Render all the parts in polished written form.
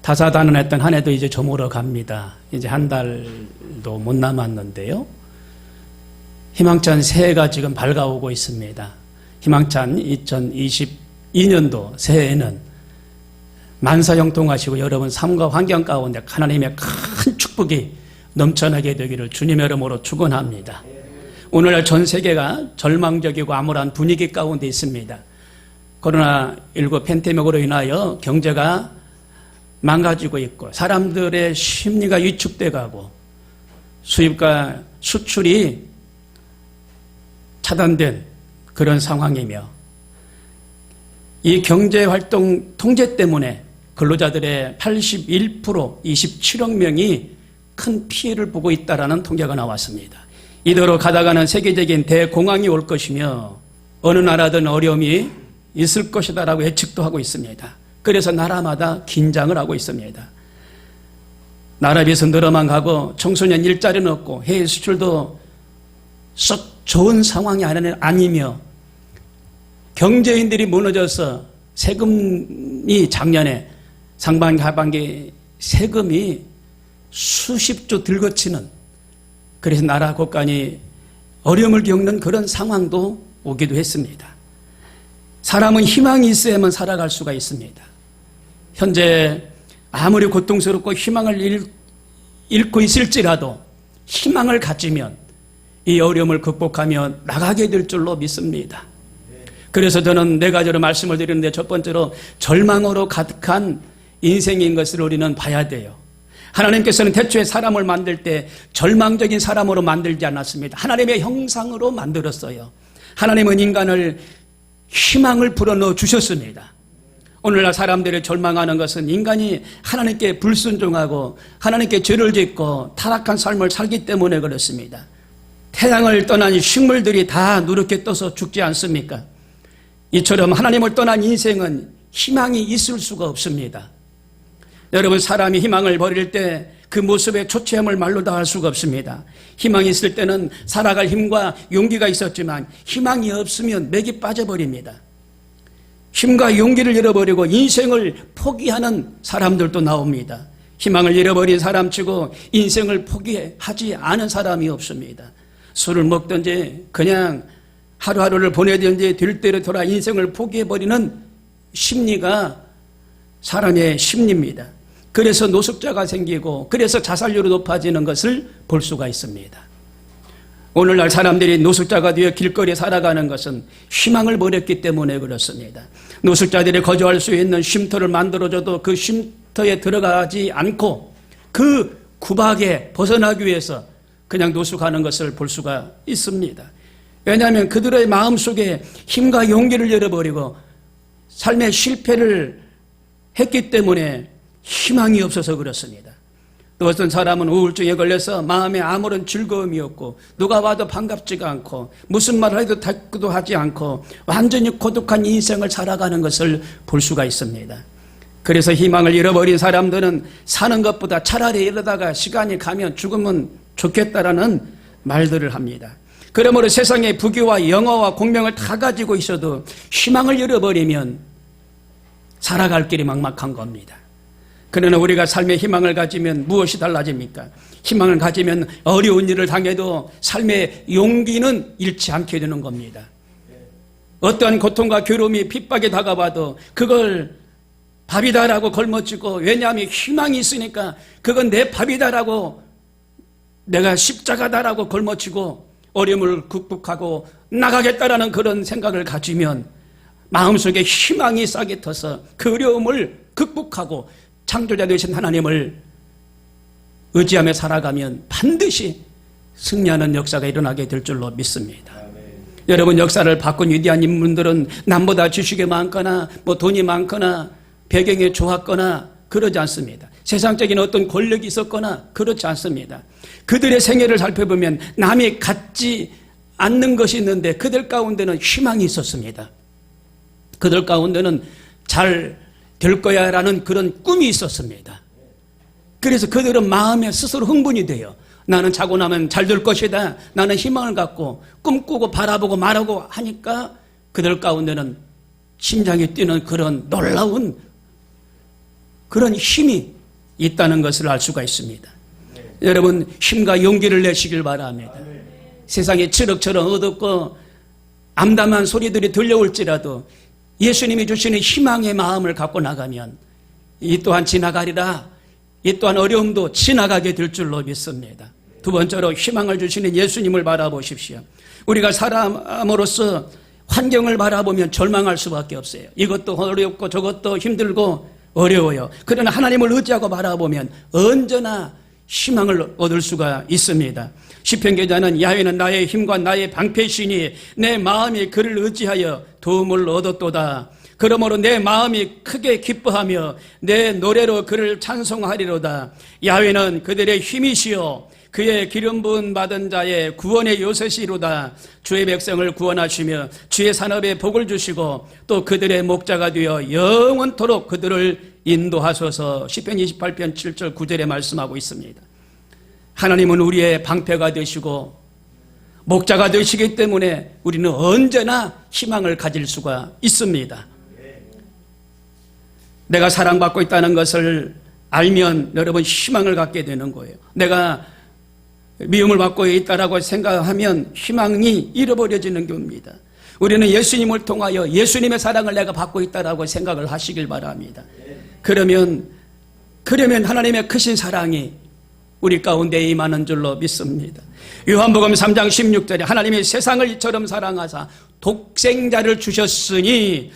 다사다난했던 한 해도 이제 저물어 갑니다. 이제 한 달도 못 남았는데요. 희망찬 새해가 지금 밝아오고 있습니다. 희망찬 2022년도 새해에는 만사형통하시고 여러분 삶과 환경 가운데 하나님의 큰 축복이 넘쳐나게 되기를 주님의 이름으로 축원합니다. 오늘날 전 세계가 절망적이고 암울한 분위기 가운데 있습니다. 코로나19 팬데믹으로 인하여 경제가 망가지고 있고 사람들의 심리가 위축돼 가고 수입과 수출이 차단된 그런 상황이며 이 경제활동 통제 때문에 근로자들의 81% 27억 명이 큰 피해를 보고 있다는 통계가 나왔습니다. 이대로 가다가는 세계적인 대공황이 올 것이며 어느 나라든 어려움이 있을 것이다라고 예측도 하고 있습니다. 그래서 나라마다 긴장을 하고 있습니다. 나라 비해서 늘어만 가고 청소년 일자리는 없고 해외 수출도 썩 좋은 상황이 아니며 경제인들이 무너져서 세금이 작년에 상반기 하반기 세금이 수십조 들거치는 그래서 나라 곳간이 어려움을 겪는 그런 상황도 오기도 했습니다. 사람은 희망이 있어야만 살아갈 수가 있습니다. 현재 아무리 고통스럽고 희망을 잃고 있을지라도 희망을 가지면 이 어려움을 극복하며 나가게 될 줄로 믿습니다. 그래서 저는 네 가지로 말씀을 드리는데 첫 번째로 절망으로 가득한 인생인 것을 우리는 봐야 돼요. 하나님께서는 태초에 사람을 만들 때 절망적인 사람으로 만들지 않았습니다. 하나님의 형상으로 만들었어요. 하나님은 인간을 희망을 불어넣어 주셨습니다. 오늘날 사람들이 절망하는 것은 인간이 하나님께 불순종하고 하나님께 죄를 짓고 타락한 삶을 살기 때문에 그렇습니다. 태양을 떠난 식물들이 다 누렇게 떠서 죽지 않습니까? 이처럼 하나님을 떠난 인생은 희망이 있을 수가 없습니다. 여러분, 사람이 희망을 버릴 때 그 모습의 초췌함을 말로 다 할 수가 없습니다. 희망이 있을 때는 살아갈 힘과 용기가 있었지만 희망이 없으면 맥이 빠져버립니다. 힘과 용기를 잃어버리고 인생을 포기하는 사람들도 나옵니다. 희망을 잃어버린 사람치고 인생을 포기하지 않은 사람이 없습니다. 술을 먹든지 그냥 하루하루를 보내든지 될 대로 돌아 인생을 포기해버리는 심리가 사람의 심리입니다. 그래서 노숙자가 생기고 그래서 자살률이 높아지는 것을 볼 수가 있습니다. 오늘날 사람들이 노숙자가 되어 길거리에 살아가는 것은 희망을 버렸기 때문에 그렇습니다. 노숙자들이 거주할 수 있는 쉼터를 만들어줘도 그 쉼터에 들어가지 않고 그 구박에 벗어나기 위해서 그냥 노숙하는 것을 볼 수가 있습니다. 왜냐하면 그들의 마음속에 힘과 용기를 잃어버리고 삶의 실패를 했기 때문에 희망이 없어서 그렇습니다. 또 어떤 사람은 우울증에 걸려서 마음에 아무런 즐거움이 없고 누가 와도 반갑지가 않고 무슨 말을 해도 대꾸도 하지 않고 완전히 고독한 인생을 살아가는 것을 볼 수가 있습니다. 그래서 희망을 잃어버린 사람들은 사는 것보다 차라리 이러다가 시간이 가면 죽으면 좋겠다라는 말들을 합니다. 그러므로 세상에 부귀와 영화와 공명을 다 가지고 있어도 희망을 잃어버리면 살아갈 길이 막막한 겁니다. 그러나 우리가 삶의 희망을 가지면 무엇이 달라집니까? 희망을 가지면 어려운 일을 당해도 삶의 용기는 잃지 않게 되는 겁니다. 어떠한 고통과 괴로움이 핍박에 다가와도 그걸 밥이다라고 걸머쥐고, 왜냐하면 희망이 있으니까 그건 내 밥이다라고, 내가 십자가다라고 걸머쥐고 어려움을 극복하고 나가겠다라는 그런 생각을 가지면 마음속에 희망이 싹이 터서 그 어려움을 극복하고 창조자 되신 하나님을 의지하며 살아가면 반드시 승리하는 역사가 일어나게 될 줄로 믿습니다. 여러분, 역사를 바꾼 위대한 인물들은 남보다 지식이 많거나 돈이 많거나 배경이 좋았거나 그러지 않습니다. 세상적인 어떤 권력이 있었거나 그렇지 않습니다. 그들의 생애를 살펴보면 남이 갖지 않는 것이 있는데 그들 가운데는 희망이 있었습니다. 그들 가운데는 잘 될 거야 라는 그런 꿈이 있었습니다. 그래서 그들은 마음에 스스로 흥분이 돼요. 나는 자고 나면 잘 될 것이다. 나는 희망을 갖고 꿈꾸고 바라보고 말하고 하니까 그들 가운데는 심장이 뛰는 그런 놀라운 그런 힘이 있다는 것을 알 수가 있습니다. 여러분 힘과 용기를 내시길 바랍니다. 세상에 칠흑처럼 어둡고 암담한 소리들이 들려올지라도 예수님이 주시는 희망의 마음을 갖고 나가면 이 또한 지나가리라. 이 또한 어려움도 지나가게 될 줄로 믿습니다. 두 번째로 희망을 주시는 예수님을 바라보십시오. 우리가 사람으로서 환경을 바라보면 절망할 수밖에 없어요. 이것도 어렵고 저것도 힘들고 어려워요. 그러나 하나님을 의지하고 바라보면 언제나 희망을 얻을 수가 있습니다. 시편 기자는 야훼는 나의 힘과 나의 방패시니 내 마음이 그를 의지하여 도움을 얻었도다. 그러므로 내 마음이 크게 기뻐하며 내 노래로 그를 찬송하리로다. 야훼는 그들의 힘이시요 그의 기름 부음 받은 자의 구원의 요새시로다. 주의 백성을 구원하시며 주의 산업에 복을 주시고 또 그들의 목자가 되어 영원토록 그들을 인도하소서. 시편 28편 7절 9절에 말씀하고 있습니다. 하나님은 우리의 방패가 되시고 목자가 되시기 때문에 우리는 언제나 희망을 가질 수가 있습니다. 내가 사랑받고 있다는 것을 알면 여러분 희망을 갖게 되는 거예요. 내가 미움을 받고 있다라고 생각하면 희망이 잃어버려지는 겁니다. 우리는 예수님을 통하여 예수님의 사랑을 내가 받고 있다라고 생각을 하시길 바랍니다. 그러면 하나님의 크신 사랑이 우리 가운데 임하는 줄로 믿습니다. 요한복음 3장 16절에 하나님이 세상을 이처럼 사랑하사 독생자를 주셨으니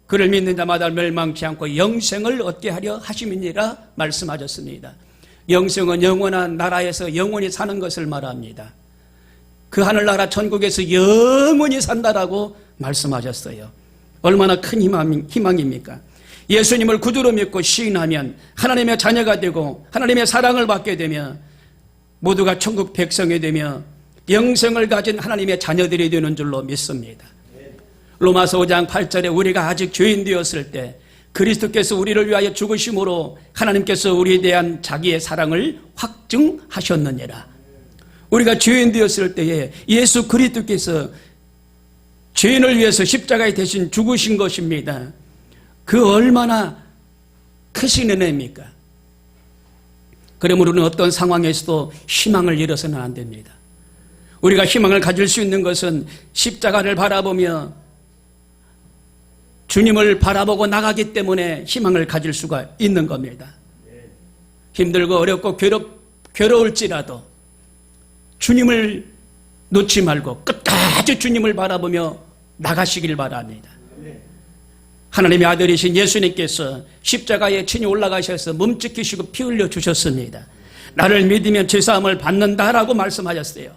그를 믿는 자마다 멸망치 않고 영생을 얻게 하려 하심이니라 말씀하셨습니다. 영생은 영원한 나라에서 영원히 사는 것을 말합니다. 그 하늘나라 천국에서 영원히 산다라고 말씀하셨어요. 얼마나 큰 희망입니까? 예수님을 구주로 믿고 시인하면 하나님의 자녀가 되고 하나님의 사랑을 받게 되며 모두가 천국 백성이 되며 영생을 가진 하나님의 자녀들이 되는 줄로 믿습니다. 로마서 5장 8절에 우리가 아직 죄인 되었을 때 그리스도께서 우리를 위하여 죽으심으로 하나님께서 우리에 대한 자기의 사랑을 확증하셨느니라. 우리가 죄인 되었을 때에 예수 그리스도께서 죄인을 위해서 십자가에 대신 죽으신 것입니다. 그 얼마나 크신 은혜입니까? 그러므로 우리는 어떤 상황에서도 희망을 잃어서는 안 됩니다. 우리가 희망을 가질 수 있는 것은 십자가를 바라보며 주님을 바라보고 나가기 때문에 희망을 가질 수가 있는 겁니다. 힘들고 어렵고 괴로울지라도 주님을 놓지 말고 끝까지 주님을 바라보며 나가시길 바랍니다. 하나님의 아들이신 예수님께서 십자가에 친히 올라가셔서 몸 찢기시고 피 흘려 주셨습니다. 나를 믿으면 죄사함을 받는다라고 말씀하셨어요.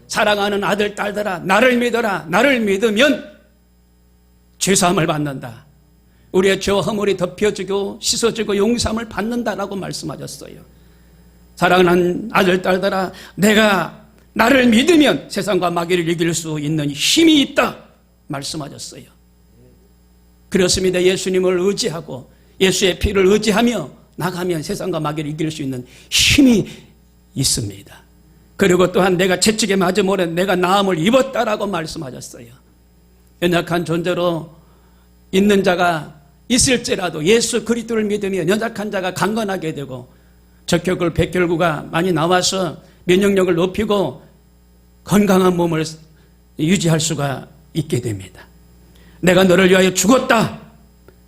사랑하는 아들 딸들아 나를 믿어라. 나를 믿으면 죄사함을 받는다. 우리의 죄와 허물이 덮여지고 씻어지고 용서함을 받는다라고 말씀하셨어요. 사랑하는 아들 딸들아 내가 나를 믿으면 세상과 마귀를 이길 수 있는 힘이 있다 말씀하셨어요. 그렇습니다. 예수님을 의지하고 예수의 피를 의지하며 나가면 세상과 마귀를 이길 수 있는 힘이 있습니다. 그리고 또한 내가 채찍에 맞음으로 내가 나음을 입었다라고 말씀하셨어요. 연약한 존재로 있는 자가 있을지라도 예수 그리스도를 믿으면 연약한 자가 강건하게 되고 적혈구, 백혈구가 많이 나와서 면역력을 높이고 건강한 몸을 유지할 수가 있게 됩니다. 내가 너를 위하여 죽었다.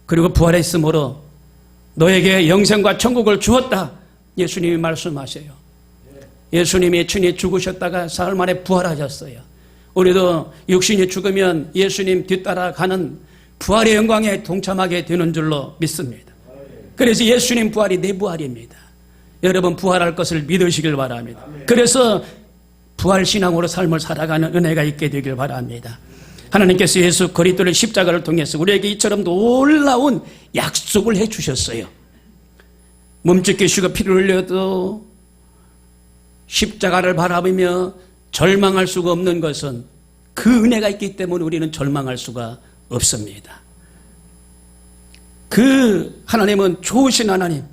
그리고 부활했으므로 너에게 영생과 천국을 주었다. 예수님이 말씀하세요. 예수님이 친히 죽으셨다가 사흘 만에 부활하셨어요. 우리도 육신이 죽으면 예수님 뒤따라가는 부활의 영광에 동참하게 되는 줄로 믿습니다. 그래서 예수님 부활이 내 부활입니다. 여러분 부활할 것을 믿으시길 바랍니다. 그래서 부활신앙으로 삶을 살아가는 은혜가 있게 되길 바랍니다. 하나님께서 예수 그리스도의 십자가를 통해서 우리에게 이처럼 놀라운 약속을 해주셨어요. 몸짓기시고 피를 흘려도 십자가를 바라보며 절망할 수가 없는 것은 그 은혜가 있기 때문에 우리는 절망할 수가 없습니다. 그 하나님은 좋으신 하나님.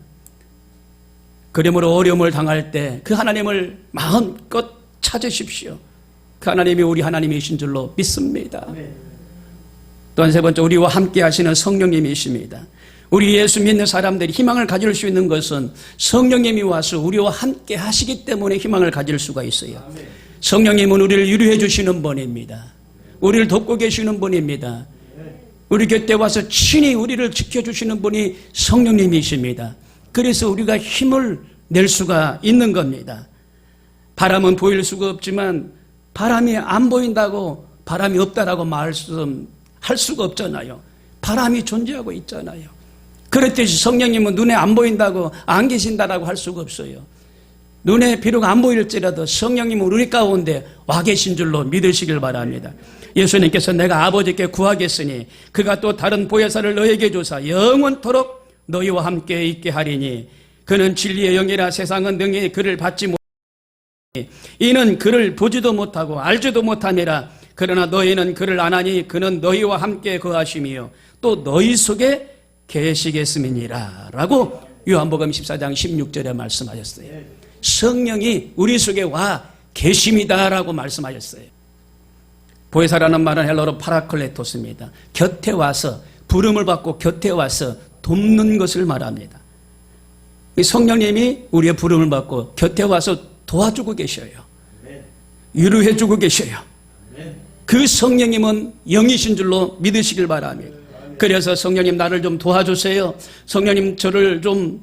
그러므로 어려움을 당할 때 그 하나님을 마음껏 찾으십시오. 그 하나님이 우리 하나님이신 줄로 믿습니다. 또한 세 번째 우리와 함께 하시는 성령님이십니다. 우리 예수 믿는 사람들이 희망을 가질 수 있는 것은 성령님이 와서 우리와 함께 하시기 때문에 희망을 가질 수가 있어요. 성령님은 우리를 위로해 주시는 분입니다. 우리를 돕고 계시는 분입니다. 우리 곁에 와서 친히 우리를 지켜주시는 분이 성령님이십니다. 그래서 우리가 힘을 낼 수가 있는 겁니다. 바람은 보일 수가 없지만 바람이 안 보인다고 바람이 없다라고 말씀할 수가 없잖아요. 바람이 존재하고 있잖아요. 그렇듯이 성령님은 눈에 안 보인다고 안 계신다라고 할 수가 없어요. 눈에 비록 안 보일지라도 성령님은 우리 가운데 와 계신 줄로 믿으시길 바랍니다. 예수님께서 내가 아버지께 구하겠으니 그가 또 다른 보혜사를 너에게 주사 영원토록 너희와 함께 있게 하리니 그는 진리의 영이라 세상은 능히 그를 받지 못하니 이는 그를 보지도 못하고 알지도 못함이라 그러나 너희는 그를 아나니 그는 너희와 함께 거하심이요 또 너희 속에 계시겠음이니라 라고 요한복음 14장 16절에 말씀하셨어요. 성령이 우리 속에 와 계십니다 라고 말씀하셨어요. 보혜사라는 말은 헬라어로 파라클레토스입니다. 곁에 와서 부름을 받고 곁에 와서 돕는 것을 말합니다. 성령님이 우리의 부름을 받고 곁에 와서 도와주고 계셔요. 위로해 주고 계셔요. 그 성령님은 영이신 줄로 믿으시길 바랍니다. 그래서 성령님 나를 좀 도와주세요. 성령님 저를 좀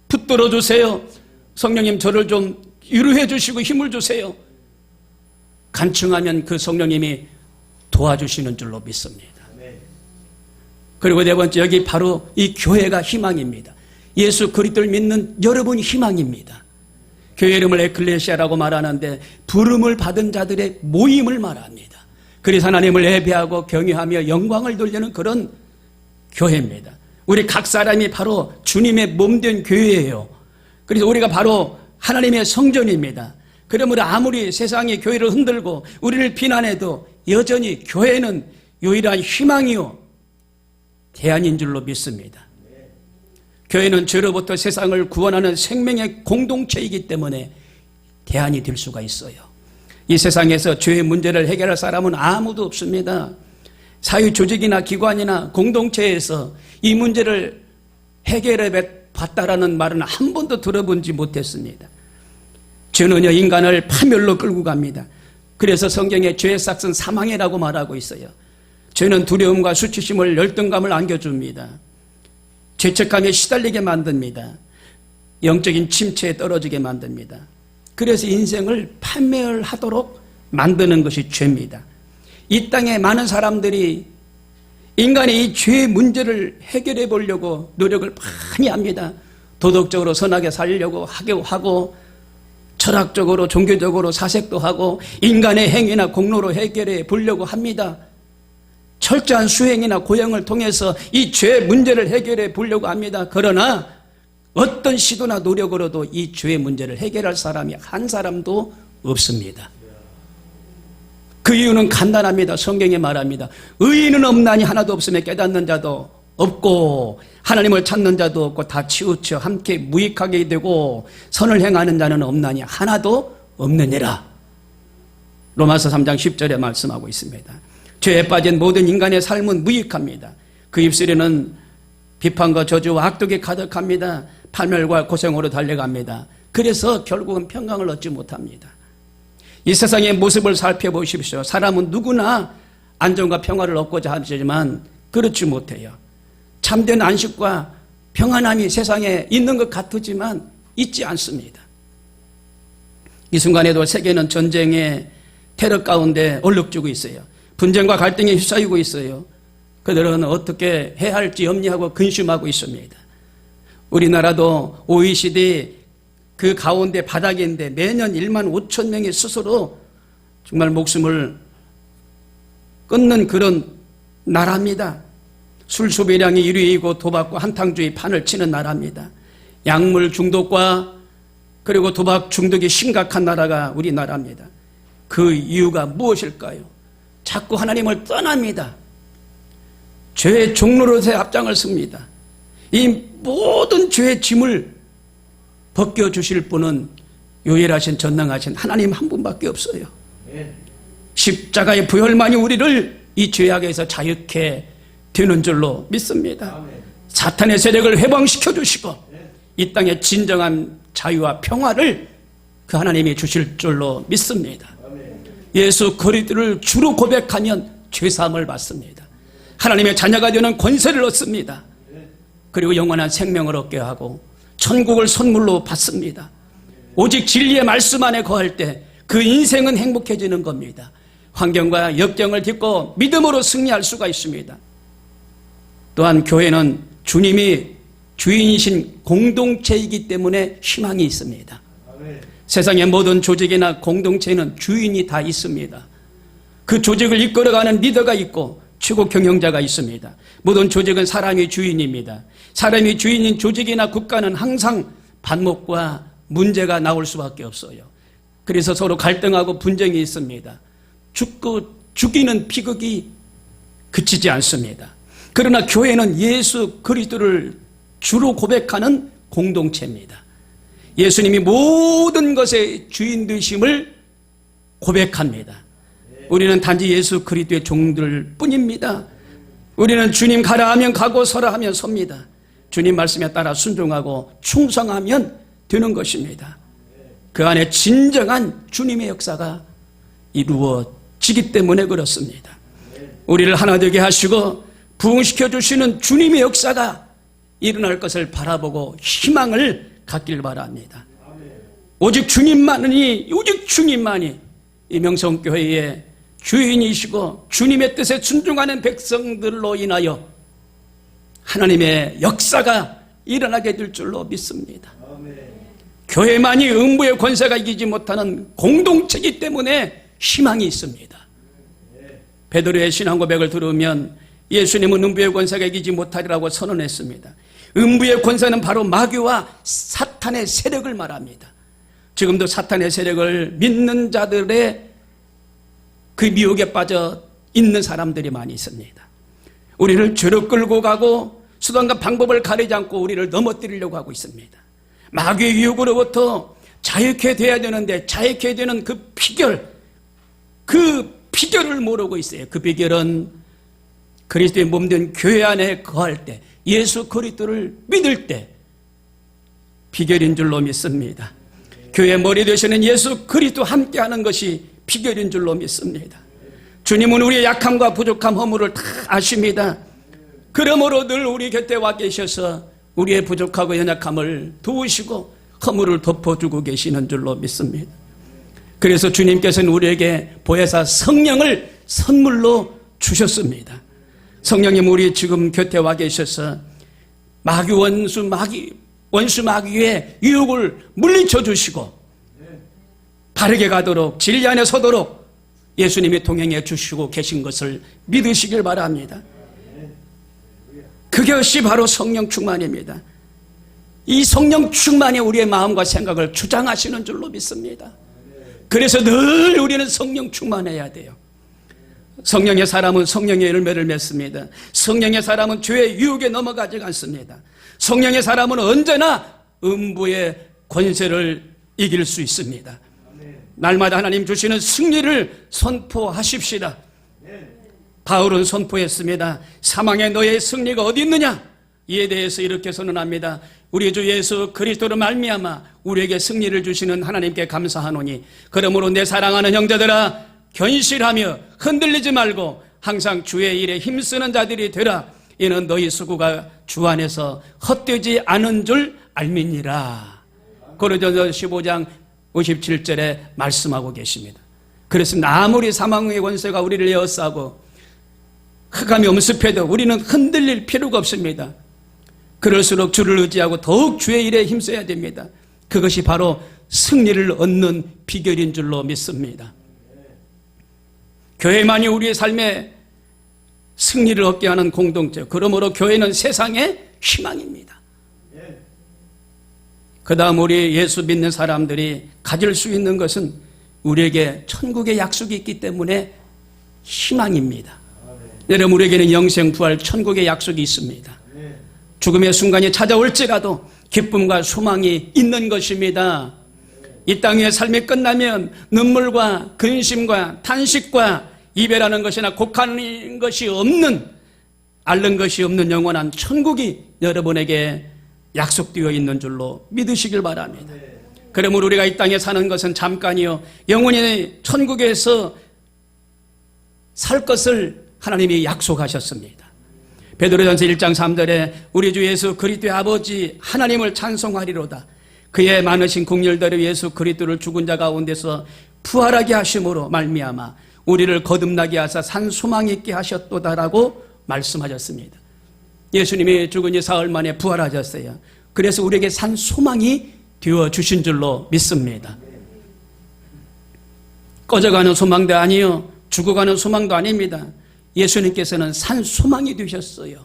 붙들어 주세요. 성령님 저를 좀 위로해 주시고 힘을 주세요. 간청하면 그 성령님이 도와주시는 줄로 믿습니다. 그리고 네 번째, 여기 바로 이 교회가 희망입니다. 예수 그리스도를 믿는 여러분이 희망입니다. 교회 이름을 에클레시아라고 말하는데 부름을 받은 자들의 모임을 말합니다. 그래서 하나님을 예배하고 경외하며 영광을 돌리는 그런 교회입니다. 우리 각 사람이 바로 주님의 몸된 교회예요. 그래서 우리가 바로 하나님의 성전입니다. 그러므로 아무리 세상이 교회를 흔들고 우리를 비난해도 여전히 교회는 유일한 희망이요 대안인 줄로 믿습니다. 교회는 죄로부터 세상을 구원하는 생명의 공동체이기 때문에 대안이 될 수가 있어요. 이 세상에서 죄의 문제를 해결할 사람은 아무도 없습니다. 사회조직이나 기관이나 공동체에서 이 문제를 해결해 봤다라는 말은 한 번도 들어본지 못했습니다. 죄는요 인간을 파멸로 끌고 갑니다. 그래서 성경에 죄의 삭은 사망이라고 말하고 있어요. 죄는 두려움과 수치심을 열등감을 안겨줍니다. 죄책감에 시달리게 만듭니다. 영적인 침체에 떨어지게 만듭니다. 그래서 인생을 파멸하도록 만드는 것이 죄입니다. 이 땅에 많은 사람들이 인간의 이 죄의 문제를 해결해 보려고 노력을 많이 합니다. 도덕적으로 선하게 살려고 하고 철학적으로 종교적으로 사색도 하고 인간의 행위나 공로로 해결해 보려고 합니다. 철저한 수행이나 고행을 통해서 이 죄의 문제를 해결해 보려고 합니다. 그러나 어떤 시도나 노력으로도 이 죄의 문제를 해결할 사람이 한 사람도 없습니다. 그 이유는 간단합니다. 성경에 말합니다. 의인은 없나니 하나도 없으며 깨닫는 자도 없고 하나님을 찾는 자도 없고 다 치우쳐 함께 무익하게 되고 선을 행하는 자는 없나니 하나도 없느니라. 로마서 3장 10절에 말씀하고 있습니다. 죄에 빠진 모든 인간의 삶은 무익합니다. 그 입술에는 비판과 저주와 악독이 가득합니다. 파멸과 고생으로 달려갑니다. 그래서 결국은 평강을 얻지 못합니다. 이 세상의 모습을 살펴보십시오. 사람은 누구나 안정과 평화를 얻고자 하지만 그렇지 못해요. 참된 안식과 평안함이 세상에 있는 것 같지만 있지 않습니다. 이 순간에도 세계는 전쟁의 테러 가운데 얼룩지고 있어요. 분쟁과 갈등에 휩싸이고 있어요. 그들은 어떻게 해야 할지 염려하고 근심하고 있습니다. 우리나라도 OECD 그 가운데 바닥인데 매년 1만 5천 명이 스스로 정말 목숨을 끊는 그런 나라입니다. 술 소비량이 1위이고 도박과 한탕주의 판을 치는 나라입니다. 약물 중독과 그리고 도박 중독이 심각한 나라가 우리나라입니다. 그 이유가 무엇일까요? 자꾸 하나님을 떠납니다. 죄의 종로로서의 앞장을 씁니다. 이 모든 죄의 짐을 벗겨주실 분은 유일하신 전능하신 하나님 한 분밖에 없어요. 십자가의 부혈만이 우리를 이 죄악에서 자유케 되는 줄로 믿습니다. 사탄의 세력을 해방시켜 주시고 이 땅에 진정한 자유와 평화를 그 하나님이 주실 줄로 믿습니다. 예수 그리스도를 주로 고백하면 죄사함을 받습니다. 하나님의 자녀가 되는 권세를 얻습니다. 그리고 영원한 생명을 얻게 하고 천국을 선물로 받습니다. 오직 진리의 말씀 안에 거할 때 그 인생은 행복해지는 겁니다. 환경과 역경을 딛고 믿음으로 승리할 수가 있습니다. 또한 교회는 주님이 주인이신 공동체이기 때문에 희망이 있습니다. 세상의 모든 조직이나 공동체에는 주인이 다 있습니다. 그 조직을 이끌어가는 리더가 있고 최고 경영자가 있습니다. 모든 조직은 사람이 주인입니다. 사람이 주인인 조직이나 국가는 항상 반목과 문제가 나올 수밖에 없어요. 그래서 서로 갈등하고 분쟁이 있습니다. 죽이는 비극이 그치지 않습니다. 그러나 교회는 예수 그리스도를 주로 고백하는 공동체입니다. 예수님이 모든 것의 주인 되심을 고백합니다. 우리는 단지 예수 그리스도의 종들 뿐입니다. 우리는 주님 가라 하면 가고 서라 하면 섭니다. 주님 말씀에 따라 순종하고 충성하면 되는 것입니다. 그 안에 진정한 주님의 역사가 이루어지기 때문에 그렇습니다. 우리를 하나 되게 하시고 부흥시켜 주시는 주님의 역사가 일어날 것을 바라보고 희망을 갖길 바랍니다. 오직 주님만이 이 명성교회의 주인이시고 주님의 뜻에 순종하는 백성들로 인하여 하나님의 역사가 일어나게 될 줄로 믿습니다. 교회만이 음부의 권세가 이기지 못하는 공동체이기 때문에 희망이 있습니다. 베드로의 신앙 고백을 들으면 예수님은 음부의 권세가 이기지 못하리라고 선언했습니다. 음부의 권세는 바로 마귀와 사탄의 세력을 말합니다. 지금도 사탄의 세력을 믿는 자들의 그 미혹에 빠져 있는 사람들이 많이 있습니다. 우리를 죄로 끌고 가고 수단과 방법을 가리지 않고 우리를 넘어뜨리려고 하고 있습니다. 마귀의 유혹으로부터 자유케 돼야 되는데 자유케 되는 그 비결을 모르고 있어요. 그 비결은 그리스도의 몸된 교회 안에 거할 때, 예수 그리스도를 믿을 때 비결인 줄로 믿습니다. 교회 머리 되시는 예수 그리스도 함께하는 것이 비결인 줄로 믿습니다. 주님은 우리의 약함과 부족함, 허물을 다 아십니다. 그러므로 늘 우리 곁에 와 계셔서 우리의 부족하고 연약함을 도우시고 허물을 덮어주고 계시는 줄로 믿습니다. 그래서 주님께서는 우리에게 보혜사 성령을 선물로 주셨습니다. 성령님 우리 지금 곁에 와 계셔서 원수 마귀의 유혹을 물리쳐 주시고 바르게 가도록 진리 안에 서도록 예수님이 동행해 주시고 계신 것을 믿으시길 바랍니다. 그것이 바로 성령 충만입니다. 이 성령 충만이 우리의 마음과 생각을 주장하시는 줄로 믿습니다. 그래서 늘 우리는 성령 충만해야 돼요. 성령의 사람은 성령의 열매를 맺습니다. 성령의 사람은 죄의 유혹에 넘어가지 않습니다. 성령의 사람은 언제나 음부의 권세를 이길 수 있습니다. 날마다 하나님 주시는 승리를 선포하십시다. 바울은 선포했습니다. 사망의 너의 승리가 어디 있느냐? 이에 대해서 이렇게 선언합니다. 우리 주 예수 그리스도로 말미암아 우리에게 승리를 주시는 하나님께 감사하노니 그러므로 내 사랑하는 형제들아 견실하며 흔들리지 말고 항상 주의 일에 힘쓰는 자들이 되라. 이는 너희 수고가 주 안에서 헛되지 않은 줄 알미니라. 고린도전서 15장 57절에 말씀하고 계십니다. 그렇습니다. 아무리 사망의 권세가 우리를 에워싸고 흑암이 엄습해도 우리는 흔들릴 필요가 없습니다. 그럴수록 주를 의지하고 더욱 주의 일에 힘써야 됩니다. 그것이 바로 승리를 얻는 비결인 줄로 믿습니다. 교회만이 우리의 삶에 승리를 얻게 하는 공동체, 그러므로 교회는 세상의 희망입니다. 그 다음 우리 예수 믿는 사람들이 가질 수 있는 것은 우리에게 천국의 약속이 있기 때문에 희망입니다. 여러분 우리에게는 영생 부활 천국의 약속이 있습니다. 죽음의 순간이 찾아올지라도 기쁨과 소망이 있는 것입니다. 이 땅의 삶이 끝나면 눈물과 근심과 탄식과 이별하는 것이나 곡하는 것이 없는 앓는 것이 없는 영원한 천국이 여러분에게 약속되어 있는 줄로 믿으시길 바랍니다. 그러므로 우리가 이 땅에 사는 것은 잠깐이요 영원히 천국에서 살 것을 하나님이 약속하셨습니다. 베드로전서 1장 3절에 우리 주 예수 그리스도의 아버지 하나님을 찬송하리로다. 그의 많으신 긍휼대로 예수 그리스도를 죽은 자 가운데서 부활하게 하심으로 말미암아 우리를 거듭나게 하사 산 소망 있게 하셨도다라고 말씀하셨습니다. 예수님이 죽은 지 사흘 만에 부활하셨어요. 그래서 우리에게 산 소망이 되어 주신 줄로 믿습니다. 꺼져가는 소망도 아니요 죽어가는 소망도 아닙니다. 예수님께서는 산 소망이 되셨어요.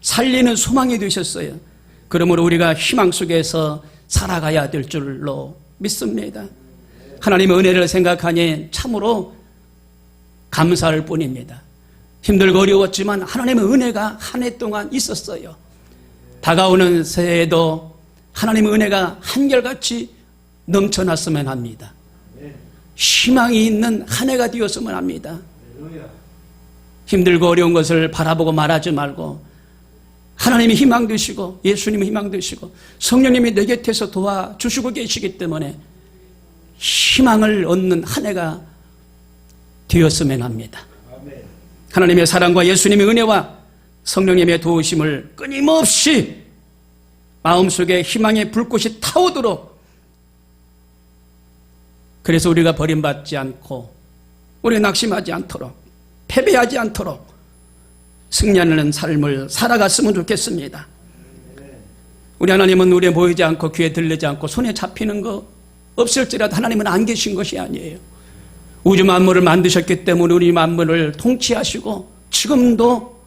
살리는 소망이 되셨어요. 그러므로 우리가 희망 속에서 살아가야 될 줄로 믿습니다. 하나님의 은혜를 생각하니 참으로 감사할 뿐입니다. 힘들고 어려웠지만 하나님의 은혜가 한 해 동안 있었어요. 다가오는 새해에도 하나님의 은혜가 한결같이 넘쳐났으면 합니다. 희망이 있는 한 해가 되었으면 합니다. 힘들고 어려운 것을 바라보고 말하지 말고 하나님이 희망 되시고 예수님이 희망 되시고 성령님이 내 곁에서 도와주시고 계시기 때문에 희망을 얻는 한 해가 되었으면 합니다. 하나님의 사랑과 예수님의 은혜와 성령님의 도우심을 끊임없이 마음속에 희망의 불꽃이 타오도록, 그래서 우리가 버림받지 않고 우리가 낙심하지 않도록 패배하지 않도록 승리하는 삶을 살아갔으면 좋겠습니다. 우리 하나님은 우리에 보이지 않고 귀에 들리지 않고 손에 잡히는 거 없을지라도 하나님은 안 계신 것이 아니에요. 우주 만물을 만드셨기 때문에 우리 만물을 통치하시고 지금도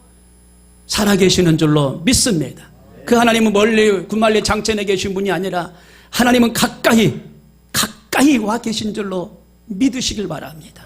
살아계시는 줄로 믿습니다. 그 하나님은 멀리 구말리 장천에 계신 분이 아니라 하나님은 가까이 와 계신 줄로 믿으시길 바랍니다.